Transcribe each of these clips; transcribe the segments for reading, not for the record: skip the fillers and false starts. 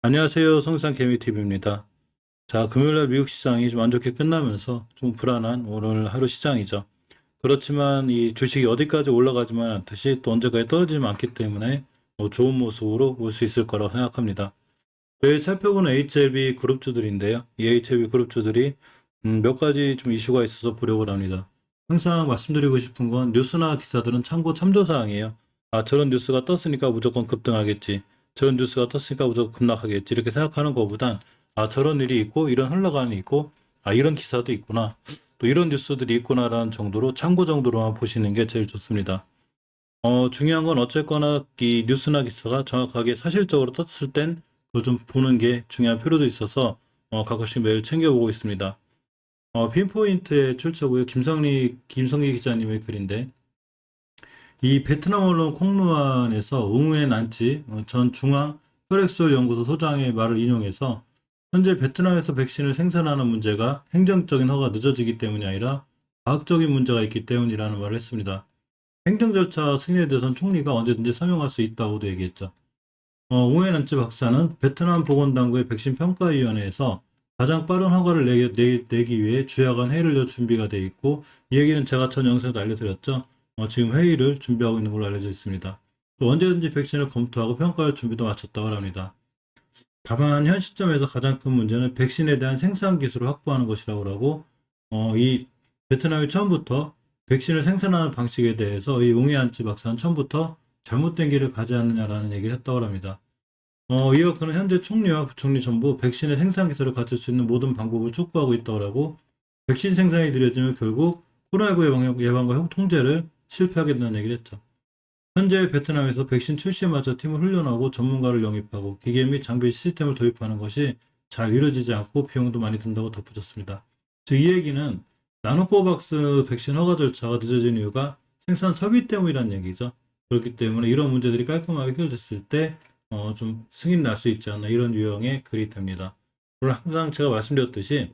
안녕하세요. 성산 개미TV입니다. 자, 금요일날 미국 시장이 좀 안 좋게 끝나면서 좀 불안한 오늘 하루 시장이죠. 그렇지만 이 주식이 어디까지 올라가지만 않듯이 또 언제까지 떨어지지 않기 때문에 좋은 모습으로 올 수 있을 거라고 생각합니다. 저희 살펴보는 HLB 그룹주들인데요. 이 HLB 그룹주들이 몇 가지 좀 이슈가 있어서 보려고 합니다. 항상 말씀드리고 싶은 건 뉴스나 기사들은 참고 참조사항이에요. 아, 저런 뉴스가 떴으니까 무조건 급등하겠지. 저런 뉴스가 떴으니까 무조건 급락하겠지. 이렇게 생각하는 것보단 아, 저런 일이 있고 이런 흘러가는 일이 있고 아, 이런 기사도 있구나. 또 이런 뉴스들이 있구나라는 정도로 참고 정도로만 보시는 게 제일 좋습니다. 중요한 건 어쨌거나 이 뉴스나 기사가 정확하게 사실적으로 떴을 땐 그걸 좀 보는 게 중요한 필요도 있어서 가끔씩 매일 챙겨보고 있습니다. 핀포인트의 출처고요. 김성희 기자님의 글인데 이 베트남 언론 콩루안에서 웅웬 안치 전 중앙 혈액술 연구소 소장의 말을 인용해서 현재 베트남에서 백신을 생산하는 문제가 행정적인 허가가 늦어지기 때문이 아니라 과학적인 문제가 있기 때문이라는 말을 했습니다. 행정 절차 승인에 대해서는 총리가 언제든지 서명할 수 있다고도 얘기했죠. 웅웬 안치 박사는 베트남 보건당국의 백신 평가위원회에서 가장 빠른 허가를 내기 위해 주야간 회의를 열 준비가 돼 있고 이 얘기는 제가 전 영상에도 알려드렸죠. 지금 회의를 준비하고 있는 걸로 알려져 있습니다. 또 언제든지 백신을 검토하고 평가할 준비도 마쳤다고 합니다. 다만 현 시점에서 가장 큰 문제는 백신에 대한 생산 기술을 확보하는 것이라고 하고 이 베트남이 처음부터 백신을 생산하는 방식에 대해서 이 웅이안치 박사는 처음부터 잘못된 길을 가지 않느냐라는 얘기를 했다고 합니다. 이어 그는 현재 총리와 부총리 전부 백신의 생산 기술을 갖출 수 있는 모든 방법을 촉구하고 있다고 하고 백신 생산이 느려지면 결국 코로나19 예방과 통제를 실패하게 된다는 얘기를 했죠. 현재 베트남에서 백신 출시에 맞춰 팀을 훈련하고 전문가를 영입하고 기계 및 장비 시스템을 도입하는 것이 잘 이루어지지 않고 비용도 많이 든다고 덧붙였습니다. 즉 이 얘기는 나노코박스 백신 허가 절차가 늦어진 이유가 생산 설비 때문이라는 얘기죠. 그렇기 때문에 이런 문제들이 깔끔하게 해결됐을 때 좀 승인 날 수 있지 않나 이런 유형의 글이 됩니다. 물론 항상 제가 말씀드렸듯이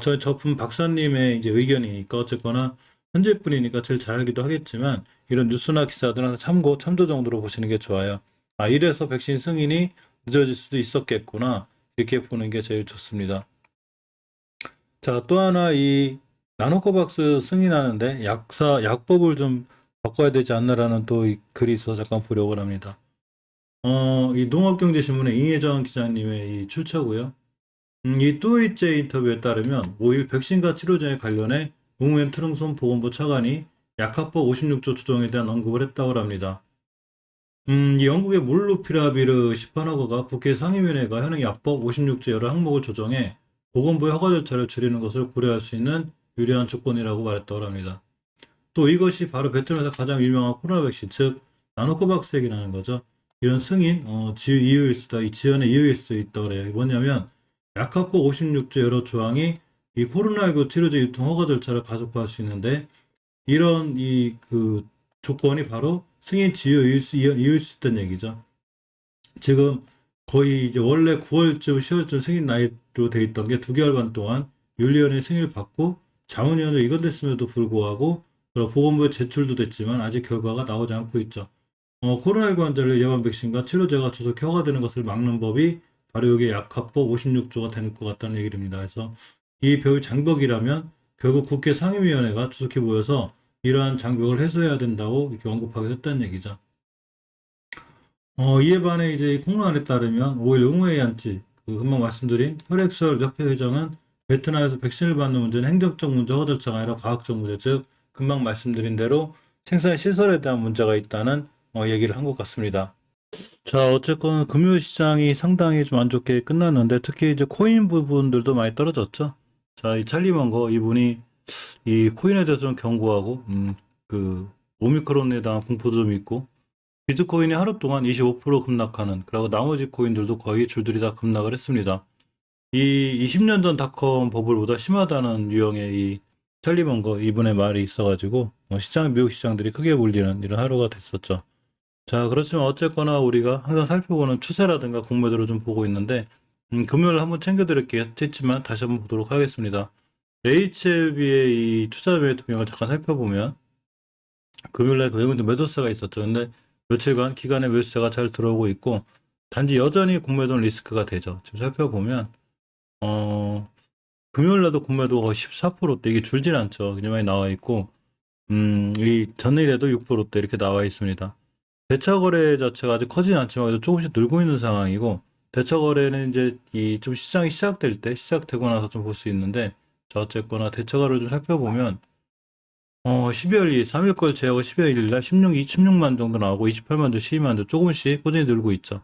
저희 저분 박사님의 이제 의견이니까 어쨌거나 현재뿐이니까 제일 잘 알기도 하겠지만 이런 뉴스나 기사들은 참조 정도로 보시는 게 좋아요. 아, 이래서 백신 승인이 늦어질 수도 있었겠구나. 이렇게 보는 게 제일 좋습니다. 자, 또 하나 이 나노코박스 승인하는데 약법을 좀 바꿔야 되지 않나라는 또 이 글이 있어서 잠깐 보려고 합니다. 이 농업경제신문의 임혜정 기자님의 이 출처고요. 이 뚜이제 인터뷰에 따르면 5일 백신과 치료제에 관련해 웅웬 트릉손 보건부 차관이 약학법 56조 조정에 대한 언급을 했다고 합니다. 이 영국의 몰루피라비르 시판허가가 국회 상임위원회가 현행 약법 56조 여러 항목을 조정해 보건부의 허가 절차를 줄이는 것을 고려할 수 있는 유리한 조건이라고 말했다고 합니다. 또 이것이 바로 베트남에서 가장 유명한 코로나 백신, 즉 나노코박스 얘기라는 거죠. 이런 승인, 이유일 수다, 이 지연의 이유일 수도 있다고 그래요. 뭐냐면 약학법 56조 여러 조항이 이 코로나19 치료제 유통 허가 절차를 가속화할 수 있는데 이런 조건이 바로 승인 이유일 수 있다는 얘기죠. 지금 거의 이제 원래 9월쯤 10월쯤 승인 나이로 돼 있던 게 2개월간 동안 윤리위원회 승인을 받고 자문위원회 이건됐음에도 불구하고 보건부에 제출도 됐지만 아직 결과가 나오지 않고 있죠. 코로나19 환자를 예방 백신과 치료제가 조속히 허가되는 것을 막는 법이 바로 이게 약학법 56조가 되는 것 같다는 얘기입니다. 그래서 이 벽이 장벽이라면 결국 국회 상임위원회가 조속히 모여서 이러한 장벽을 해소해야 된다고 이렇게 언급하게 됐다는 얘기죠. 이에 반해 이제 콩루안에 따르면 5일 응웨이 안치, 금방 말씀드린 혈액수혈 협회 회장은 베트남에서 백신을 받는 문제는 행정적 문제, 허가 절차가 아니라 과학적 문제, 즉 금방 말씀드린 대로 생산 시설에 대한 문제가 있다는 얘기를 한 것 같습니다. 자, 어쨌건 금융 시장이 상당히 좀 안 좋게 끝났는데 특히 이제 코인 부분들도 많이 떨어졌죠. 자, 이 찰리 먼거 이분이 이 코인에 대해서 좀 경고하고 오미크론에 대한 공포도 좀 있고 비트코인이 하루 동안 25% 급락하는, 그리고 나머지 코인들도 거의 줄줄이 다 급락을 했습니다. 이 20년 전 닷컴 버블보다 심하다는 유형의 이 찰리 먼거 이분의 말이 있어가지고 미국 시장들이 크게 몰리는 이런 하루가 됐었죠. 자, 그렇지만 어쨌거나 우리가 항상 살펴보는 추세라든가 공매도를 좀 보고 있는데 금요일 한번 챙겨드릴게요. 했지만 다시 한번 보도록 하겠습니다. HLB의 이 투자 매매 동향을 잠깐 살펴보면 금요일날 매도세가 있었죠. 근데 며칠간 기간의 매수세가 잘 들어오고 있고 단지 여전히 공매도는 리스크가 되죠. 지금 살펴보면 금요일날도 공매도가 거의 14%대 이게 줄진 않죠. 굉장히 많이 나와 있고 이 전일에도 6%대 이렇게 나와 있습니다. 대차 거래 자체가 아직 커지진 않지만 그래도 조금씩 늘고 있는 상황이고 대차 거래는 이제 이 좀 시장이 시작될 때 시작되고 나서 좀 볼 수 있는데 자 어쨌거나 대차 거래를 좀 살펴보면 12월 2일 3일 걸 제하고 12월 1일 날 16만 정도 나오고 28만 주, 12만 주 조금씩 꾸준히 늘고 있죠.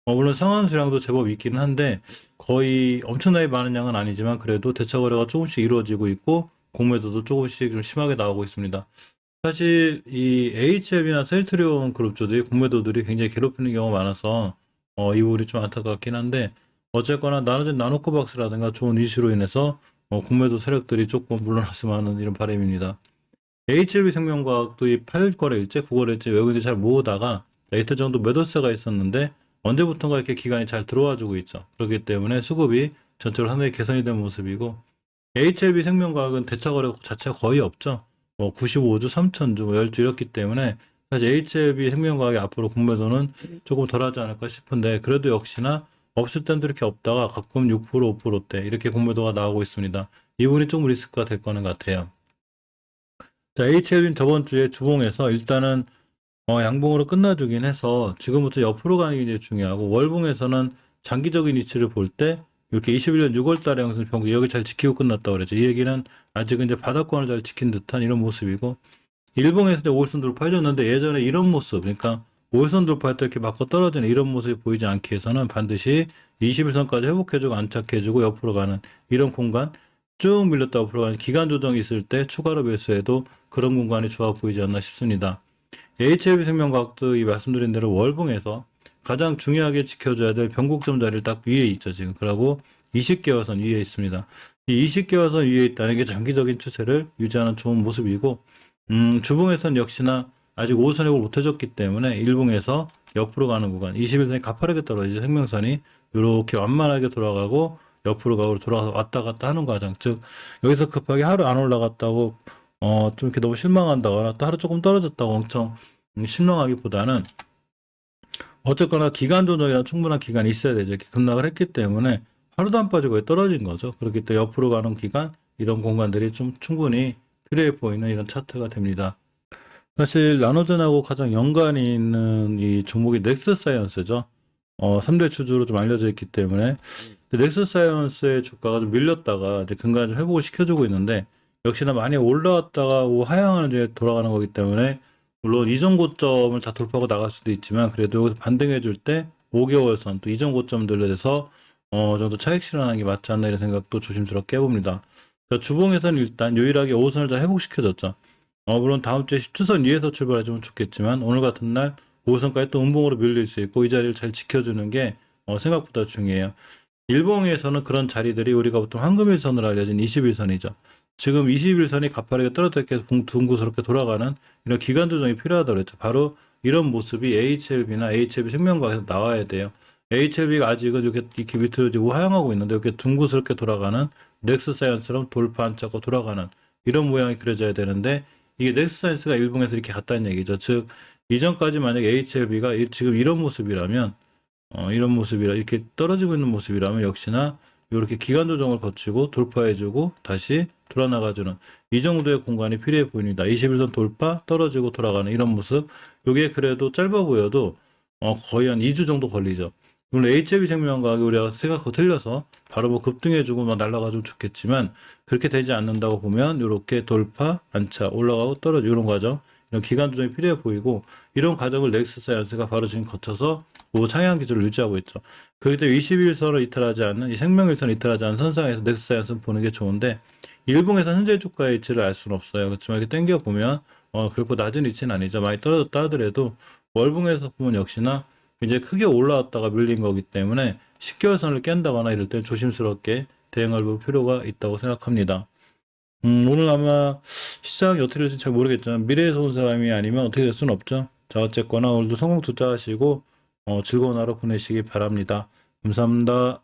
물론 상환수량도 제법 있기는 한데 거의 엄청나게 많은 양은 아니지만 그래도 대차 거래가 조금씩 이루어지고 있고 공매도도 조금씩 좀 심하게 나오고 있습니다. 사실 이 HLB나 셀트리온 그룹주들이 공매도들이 굉장히 괴롭히는 경우가 많아서 이 부분이 좀 안타깝긴 한데 어쨌거나 나눠진 나노코박스라든가 좋은 이슈로 인해서 공매도 세력들이 조금 물러났으면 하는 이런 바람입니다. HLB 생명과학도 이 8거래일째, 9거래일째 외국인들이 잘 모으다가 이틀 정도 매도세가 있었는데 언제부턴가 이렇게 기간이 잘 들어와주고 있죠. 그렇기 때문에 수급이 전체로 상당히 개선이 된 모습이고 HLB 생명과학은 대차 거래 자체가 거의 없죠. 95주, 3,000주, 10주 이렇기 때문에 사실 HLB 생명과학이 앞으로 공매도는 조금 덜하지 않을까 싶은데 그래도 역시나 없을 땐도 이렇게 없다가 가끔 6%, 5%대 이렇게 공매도가 나오고 있습니다. 이 부분이 조금 리스크가 될 거는 같아요. 자, HLB는 저번 주에 주봉에서 일단은 양봉으로 끝나주긴 해서 지금부터 옆으로 가는 게 이제 중요하고 월봉에서는 장기적인 위치를 볼 때 이렇게 21년 6월 달에 영선 평균 여기 잘 지키고 끝났다고 그랬죠. 이 얘기는 아직은 이제 바닥권을 잘 지킨 듯한 이런 모습이고 일봉에서 이제 5일선 돌파해줬는데 예전에 이런 모습 그러니까 5일선 돌파할 때 이렇게 맞고 떨어지는 이런 모습이 보이지 않기 위해서는 반드시 21선까지 회복해주고 안착해주고 옆으로 가는 이런 공간 쭉 밀렸다 앞으로 가는 기간 조정이 있을 때 추가로 매수해도 그런 공간이 좋아 보이지 않나 싶습니다. HLB 생명과학도 이 말씀드린 대로 월봉에서 가장 중요하게 지켜줘야 될 변곡점 자리를 딱 위에 있죠, 지금. 그러고 20개월선 위에 있습니다. 이 20개월선 위에 있다는 게 장기적인 추세를 유지하는 좋은 모습이고, 주봉에선 역시나 아직 5선 회복을 못 해줬기 때문에 일봉에서 옆으로 가는 구간, 21선이 가파르게 떨어지죠, 생명선이. 이렇게 완만하게 돌아가고, 옆으로 가고 돌아가서 왔다 갔다 하는 과정. 즉, 여기서 급하게 하루 안 올라갔다고 좀 이렇게 너무 실망한다거나 또 하루 조금 떨어졌다고 엄청 실망하기보다는 어쨌거나 기간 조정이나 충분한 기간이 있어야 되죠. 이렇게 급락을 했기 때문에 하루도 안 빠지고 떨어진 거죠. 그렇기 때문에 옆으로 가는 기간 이런 공간들이 좀 충분히 필요해 보이는 이런 차트가 됩니다. 사실 나노젠하고 가장 연관이 있는 이 종목이 넥스사이언스죠. 3대 주주로 좀 알려져 있기 때문에 넥스사이언스의 주가가 좀 밀렸다가 이제 근간 좀 회복을 시켜주고 있는데 역시나 많이 올라왔다가 하향하는 중에 돌아가는 거기 때문에 물론 이전 고점을 다 돌파하고 나갈 수도 있지만 그래도 여기서 반등해 줄 때 5개월 선 또 이전 고점 들려서 정도 차익 실현하는 게 맞지 않나 이런 생각도 조심스럽게 해봅니다. 주봉에서는 일단 유일하게 5선을 다 회복시켜줬죠. 물론 다음 주에 10주선 위에서 출발해주면 좋겠지만 오늘 같은 날 5선까지 또 음봉으로 밀릴 수 있고 이 자리를 잘 지켜주는 게 생각보다 중요해요. 일봉에서는 그런 자리들이 우리가 보통 황금일선으로 알려진 21선이죠. 지금 21선이 가파르게 떨어졌게 둥그스럽게 돌아가는 이런 기간 조정이 필요하다고 그랬죠. 바로 이런 모습이 HLB나 HLB 생명과학에서 나와야 돼요. HLB가 아직은 이렇게 밑으로 지고 하향하고 있는데 이렇게 둥그스럽게 돌아가는 넥스사이언스처럼 돌파 안 잡고 돌아가는 이런 모양이 그려져야 되는데 이게 넥스사이언스가 일봉에서 이렇게 갔다는 얘기죠. 즉 이전까지 만약에 HLB가 지금 이런 모습이라면 이런 모습이라 이렇게 떨어지고 있는 모습이라면 역시나 이렇게 기간 조정을 거치고 돌파해주고 다시 돌아나가주는 이 정도의 공간이 필요해 보입니다. 21선 돌파 떨어지고 돌아가는 이런 모습 이게 그래도 짧아 보여도 거의 한 2주 정도 걸리죠. 물론 HLB 생명과학이 우리가 생각하고 틀려서 바로 뭐 급등해주고 막 날아가주면 좋겠지만 그렇게 되지 않는다고 보면 이렇게 돌파 안차 올라가고 떨어지고 이런 과정 이런 기간 조정이 필요해 보이고 이런 과정을 넥스사이언스가 바로 지금 거쳐서 상향 기조를 유지하고 있죠. 그렇기 때문에 21선을 이탈하지 않는 이 생명일선을 이탈하지 않는 선상에서 넥스사이언스는 보는 게 좋은데 일봉에서 현재 주가의 위치를 알 수는 없어요. 그렇지만 이렇게 당겨 보면 결코 낮은 위치는 아니죠. 많이 떨어졌다 하더라도 월봉에서 보면 역시나 굉장히 크게 올라왔다가 밀린 거기 때문에 10개월선을 깬다거나 이럴 때 조심스럽게 대응할 필요가 있다고 생각합니다. 오늘 아마 시장이 어떻게 될지 잘 모르겠지만 미래에서 온 사람이 아니면 어떻게 될 수는 없죠. 자 어쨌거나 오늘도 성공 투자하시고 즐거운 하루 보내시기 바랍니다. 감사합니다.